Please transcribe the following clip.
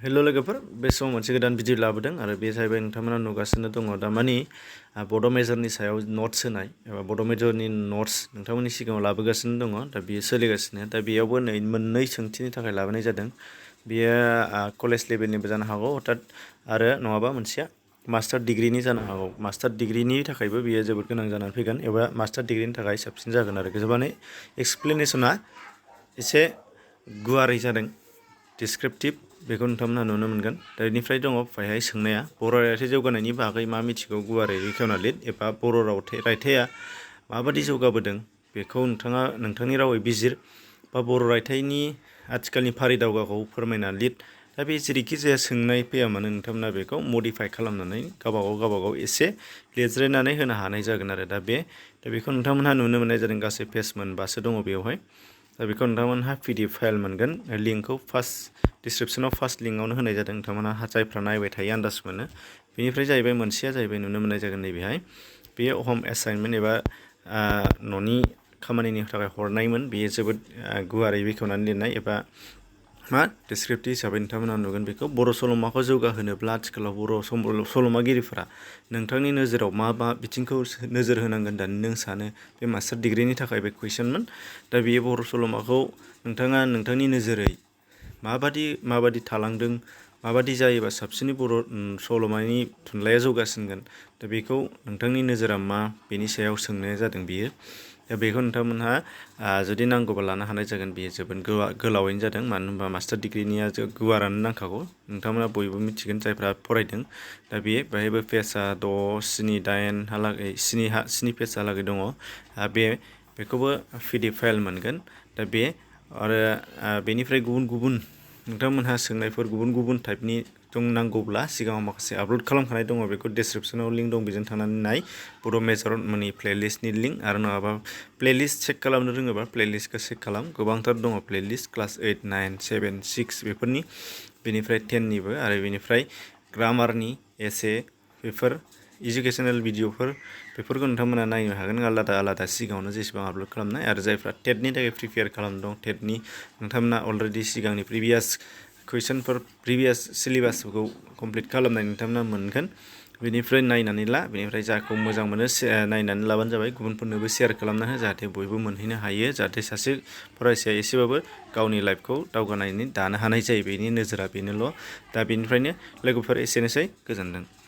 हेल' लोगोफोर बे समाव मोनसे गोदान भिडिअ लाबोदों आरो बे जाहैबाय नोंथांमोना नुगासिनो दङ दा मानि बड' मेजरनि सायाव नट्स होनाय एबा बड' मेजरनि नट्स नोंथांमोननि सिगाङाव लाबोगासिनो दङ दा बियो सोलिगासिनो दा बेयावबो मोननै सोंथिनि थाखाय लाबोनाय जादों बियो कलेज लेभेलनिबो जानो हागौ अर्थात आरो नङाबा मोनसेया मास्टार डिग्रीनि जानो हागौ मास्टार डिग्रीनि थाखायबो बियो जोबोद गोनां जानानै फैगोन एबा मास्टार डिग्रीनि थाखाय साबसिन जागोन आरो गोबाङै एक्सप्लेनेशना एसे गुवारै जादों डिसक्रिप्टिभ बेखौ नोंथांमोनहा नुनो मोनगोन दा बेनिफ्राय दङ बेहाय सोंनाया बर' रायथाइ जौगानायनि बागै मा मिथिगौ गुवारै बेखेवना लिर एबा बर' रायथाइया माबादि जौगाबोदों बेखौ नोंथाङा नोंथांनि रावै बिजिर बा बर' रायथाइनि आथिखालनि फारि दावगाखौ फोरमायना लिर दा बे जेरैखि जाया सोंनाय फैया मानो नोंथांमोना बेखौ मडिफाइ खालामनानै गावबागाव एसे लिरज्रायनानै होनो हानाय जागोन आरो दा बेखौ नोंथांमोनहा नुनो मोननाय जादों गासै पेज मोनबासो दङ बेवहाय दा बेखौ नोंथांमोनहा PDF फाइल मोनगोन लिंकखौ डिसक्रिप्सनाव फार्स्ट लिंकआवनो होनाय जादों नोंथांमोनहा जायफ्रा नायबाय थायो आन्दाज मोनो बेनिफ्राय जाहैबाय मोनसेया जाहैबाय नुनो मोननाय जागोन नैबेहाय बेयो हम एसाइनमेन्ट एबा न'नि खामानिनि थाखाय हरनायमोन बेयो जोबोद गुवारै बेखेवनानै लिरनाय एबा डिसक्रिप्टिभ हिसाबै नोंथांमोना नुगोन बेखौ बर' सल'माखौ जौगाहोनोब्ला आथिखालाव बर' सल'मागिरिफोरा नोंथांनि नोजोराव मा बिथिंखौ नोजोर होनांगोन होननानै नों सानो बे मास्टार डिग्रीनि थाखाय बे कुइसनमोन दा बेयो बर' सल'माखौ नोंथाङा नोंथांनि नोजोरै माबादि थालांदों माबादि जायोबा साबसिनै बर' सल'मानि थुनलाइया जौगासिनगोन दा बेखौ नोंथांनि नोजोरा मा बेनि सायाव सोंनाया जादों बियो दा बेखौ नोंथांमोनहा जुदि नांगौबा लानो हानाय जागोन बियो जोबोद गोलावैनो जादों मानो होनबा मास्टार डिग्रीनिया गुवारानो नांखागौ नोंथांमोना बयबो मिथिगोन जायफ्रा फरायदों दा बेहायबो पेजआ 6, 7, 8 हालागै 7 पेजहालागै दङ बेखौबो PDF फाइल मोनगोन दा आरो बेनिफ्राय गुबुन नोंथांमोनहा सोंनायफोर गुबुन टाइपनि नांगौब्ला सिगाङाव माखासे आपल'ड खालामखानाय दङ बेखौ डिसक्रिप्सनाव लिंक दं बेजों थांनानै नाय बड' मेजर माने प्लेलिस्टनि लिंक आरो नङाबा प्लेलिस्ट चेक खालामनो रोङोबा प्लेलिस्टखौ चेक खालाम गोबांथार दङ प्लेलिस्ट क्लास 8, 9, 7, 6 बेफोरनि बेनिफ्राय 10निबो आरो बेनिफ्राय ग्रामारनि एसे बेफोर इडुकेसनेल भिडिअफोर बेफोरखौ नोंथांमोना नायनो हागोन आलादा सिगाङावनो जेसेबां आपल'ड खालामनाय आरो जायफ्रा टेटनि थाखाय प्रिपेयार खालामदों टेटनि नोंथांमोना अलरेडि सिगांनि प्रिभियास कुइसनफोर प्रिभियास सिलेबासफोरखौ कमप्लिट खालामनाय नोंथांमोना मोनगोन बेनिफ्राय नायनानै ला बेनिफ्राय जाखौ मोजां मोनो नायनानै लाबानो जाबाय गुबुनफोरनोबो शेयार खालामना हो जाहाथे बयबो मोनहैनो हायो जाहाथे सासे फरायसाया एसेबाबो गावनि लाइफखौ दावगानायनि दानो हानाय जायो बेनि नोजोरा बेनोल' दा बेनिफ्रायनो लोगोफोर एसेनोसै गोजोनथों।